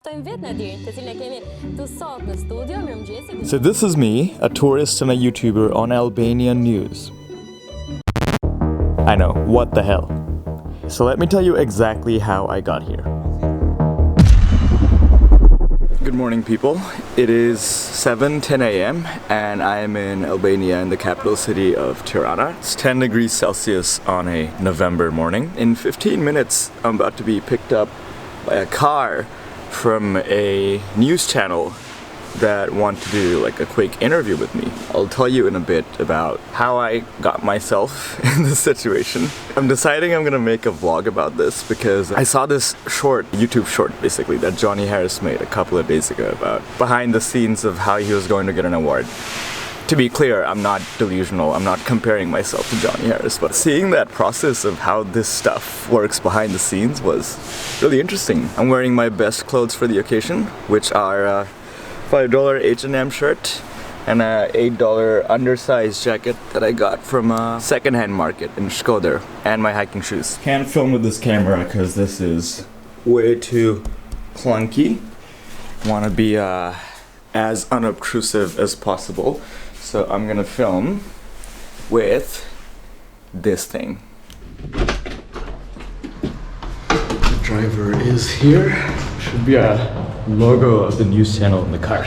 So this is me, a tourist and a YouTuber on Albanian News. I know, what the hell? So let me tell you exactly how I got here. Good morning, people. It is 7:10 a.m. and I am in Albania, in the capital city of Tirana. It's 10 degrees Celsius on a November morning. In 15 minutes, I'm about to be picked up by a car from a news channel that want to do like a quick interview with me. I'll tell you in a bit about how I got myself in this situation. I'm deciding I'm gonna make a vlog about this because I saw this YouTube short basically that Johnny Harris made a couple of days ago about behind the scenes of how he was going to get an award. To be clear, I'm not delusional, I'm not comparing myself to Johnny Harris, but seeing that process of how this stuff works behind the scenes was really interesting. I'm wearing my best clothes for the occasion, which are a $5 H&M shirt and a $8 undersized jacket that I got from a secondhand market in Shkodër, and my hiking shoes. Can't film with this camera because this is way too clunky. Want to be as unobtrusive as possible. So I'm gonna film with this thing. The driver is here. Should be a logo of the news channel in the car.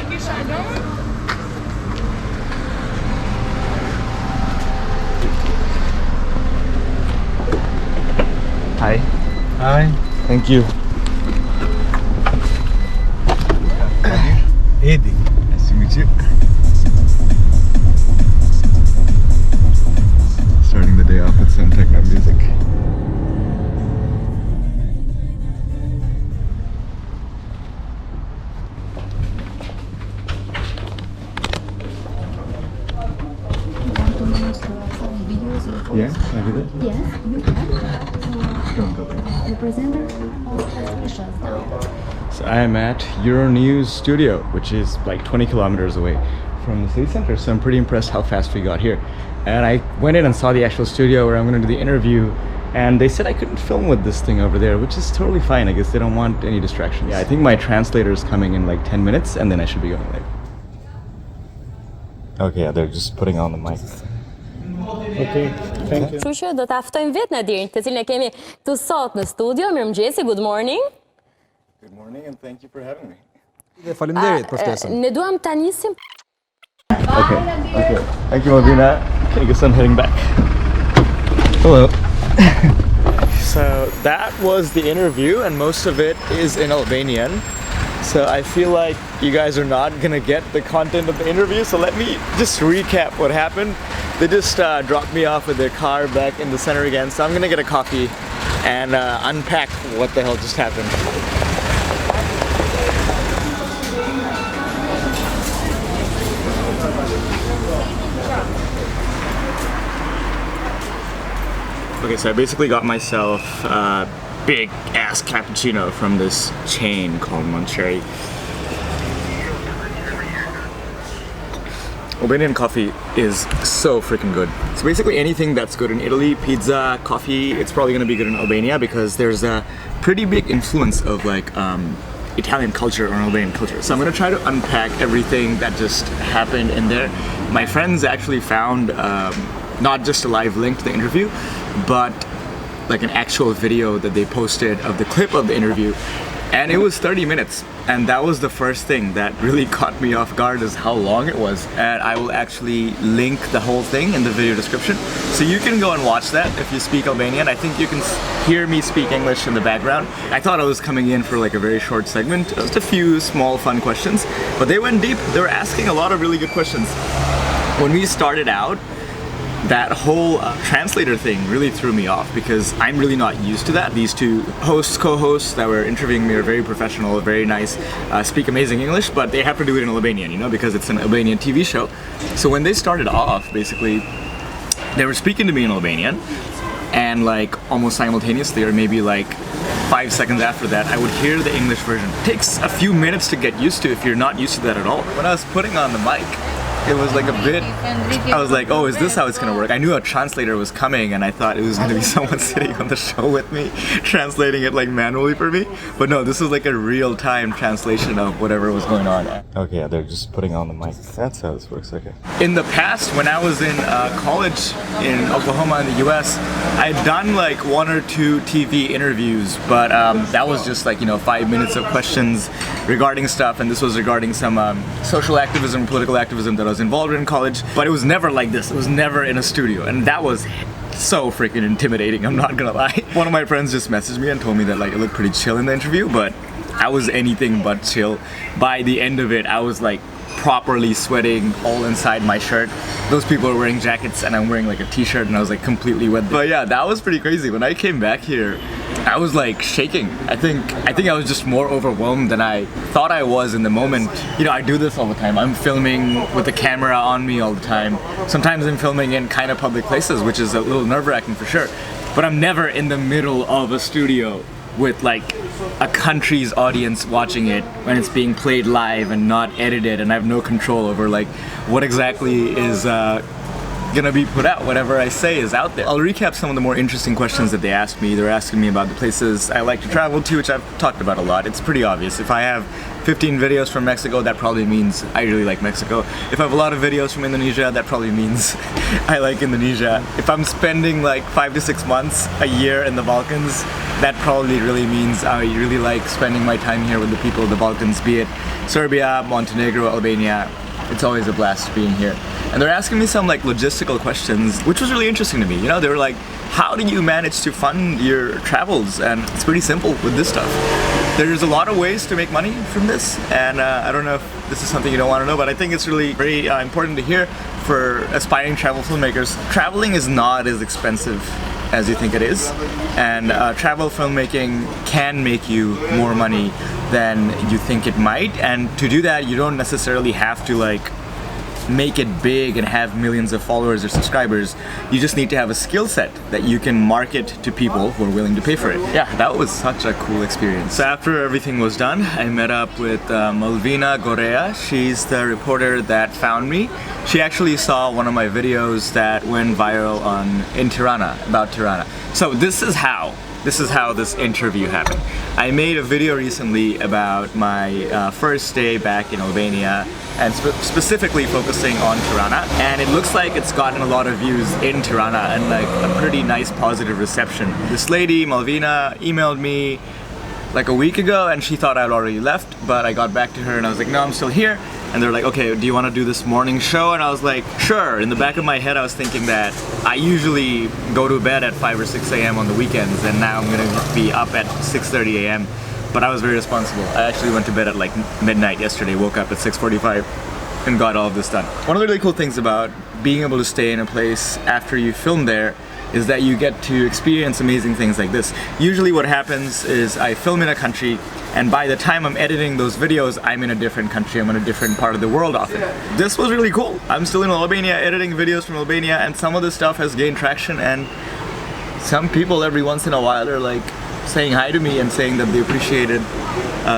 Hi. Hi. Thank you. Eddie. Nice to meet you. Starting the day off with some techno music. Yeah, I did it. Yes, you have. The presenter transmissions now. So I am at Euronews Studio, which is like 20 kilometers away from the city center. So I'm pretty impressed how fast we got here. And I went in and saw the actual studio where I'm going to do the interview, and they said I couldn't film with this thing over there, which is totally fine. I guess they don't want any distractions. Yeah, I think my translator is coming in like 10 minutes, and then I should be going live. Okay, yeah, they're just putting on the mic. Okay, thank you. Kështu që do ta ftojmë vetë Nadirin, të cilën e kemi këtu sot në studio. Mirëmëngjesi, good morning. Good morning and thank you for having me. Dhe faleminderit për ftesën. Ne duam ta nisim. Okay. Thank you, Malvina. I guess I'm heading back. Hello. So that was the interview, and most of it is in Albanian. So I feel like you guys are not gonna get the content of the interview, so let me just recap what happened. They just dropped me off with their car back in the center again, so I'm gonna get a coffee and unpack what the hell just happened. Okay, so I basically got myself a big ass cappuccino from this chain called Moncherry. Albanian coffee is so freaking good. So basically anything that's good in Italy, pizza, coffee, it's probably gonna be good in Albania because there's a pretty big influence of like Italian culture or Albanian culture. So I'm gonna try to unpack everything that just happened in there. My friends actually found not just a live link to the interview, but like an actual video that they posted of the clip of the interview, and it was 30 minutes, and that was the first thing that really caught me off guard is how long it was. And I will actually link the whole thing in the video description, so you can go and watch that if you speak Albanian. I think you can hear me speak English in the background. I thought I was coming in for like a very short segment, just a few small fun questions, but they went deep. They were asking a lot of really good questions. When we started out, that whole translator thing really threw me off because I'm really not used to that. These two co-hosts that were interviewing me are very professional, very nice, speak amazing English, but they have to do it in Albanian, you know, because it's an Albanian TV show. So when they started off, basically, they were speaking to me in Albanian, and like almost simultaneously, or maybe like 5 seconds after that, I would hear the English version. It takes a few minutes to get used to if you're not used to that at all. When I was putting on the mic, It was like a bit, I was like, oh, is this how it's gonna work? I knew a translator was coming and I thought it was gonna be someone sitting on the show with me, translating it like manually for me. But no, this was like a real-time translation of whatever was going on. Okay, yeah, they're just putting on the mic. That's how this works, okay. In the past, when I was in college in Oklahoma in the US, I'd done like 1 or 2 TV interviews, but that was just like, 5 minutes of questions regarding stuff, and this was regarding some social activism, political activism that I was involved in college, but it was never like this. It was never in a studio, and that was so freaking intimidating, I'm not gonna lie. One of my friends just messaged me and told me that like it looked pretty chill in the interview, but I was anything but chill. By the end of it, I was like properly sweating all inside my shirt. Those people are wearing jackets and I'm wearing like a t-shirt and I was like completely wet. But yeah, that was pretty crazy. When I came back here, I was like shaking. I think I was just more overwhelmed than I thought I was in the moment. I do this all the time. I'm filming with the camera on me all the time. Sometimes I'm filming in kind of public places, which is a little nerve-wracking for sure. But I'm never in the middle of a studio with like a country's audience watching it when it's being played live and not edited, and I have no control over like what exactly is gonna be put out. Whatever I say is out there. I'll recap some of the more interesting questions that they asked me. They're asking me about the places I like to travel to, which I've talked about a lot. It's pretty obvious. If I have 15 videos from Mexico, that probably means I really like Mexico. If I have a lot of videos from Indonesia, that probably means I like Indonesia. If I'm spending like 5 to 6 months a year in the Balkans, that probably really means I really like spending my time here with the people of the Balkans, be it Serbia, Montenegro, Albania. It's always a blast being here. And they're asking me some like logistical questions, which was really interesting to me. They were like, how do you manage to fund your travels? And it's pretty simple with this stuff. There's a lot of ways to make money from this, and I don't know if this is something you don't want to know, but I think it's really very important to hear for aspiring travel filmmakers. Traveling is not as expensive as you think it is, and travel filmmaking can make you more money than you think it might, and to do that you don't necessarily have to like make it big and have millions of followers or subscribers. You just need to have a skill set that you can market to people who are willing to pay for it. Yeah, that was such a cool experience. So after everything was done, I met up with Malvina Gorea. She's the reporter that found me. She actually saw one of my videos that went viral in Tirana, about Tirana. So this is how this interview happened. I made a video recently about my first day back in Albania, and specifically focusing on Tirana, and it looks like it's gotten a lot of views in Tirana and like a pretty nice positive reception. This lady, Malvina, emailed me like a week ago and she thought I'd already left, but I got back to her and I was like, no, I'm still here. And they're like, okay, do you want to do this morning show? And I was like, sure. In the back of my head I was thinking that I usually go to bed at 5 or 6 a.m. on the weekends, and now I'm gonna be up at 6:30 a.m. But I was very responsible. I actually went to bed at like midnight yesterday, woke up at 6:45 and got all of this done. One of the really cool things about being able to stay in a place after you film there is that you get to experience amazing things like this. Usually what happens is I film in a country, and by the time I'm editing those videos, I'm in a different country, I'm in a different part of the world often. This was really cool. I'm still in Albania editing videos from Albania, and some of this stuff has gained traction, and some people every once in a while are like saying hi to me and saying that they appreciated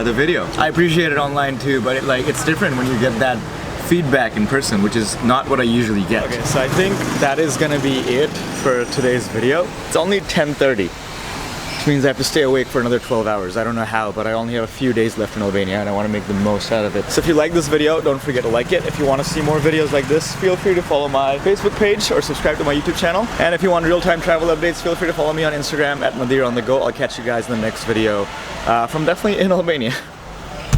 the video. I appreciate it online too, but it's different when you get that feedback in person, which is not what I usually get. Okay, so I think that is gonna be it for today's video. It's only 10:30, which means I have to stay awake for another 12 hours. I don't know how, but I only have a few days left in Albania and I want to make the most out of it. So if you like this video, don't forget to like it. If you want to see more videos like this, feel free to follow my Facebook page or subscribe to my YouTube channel. And if you want real-time travel updates, feel free to follow me on Instagram at Nadir on the Go. I'll catch you guys in the next video from definitely in Albania.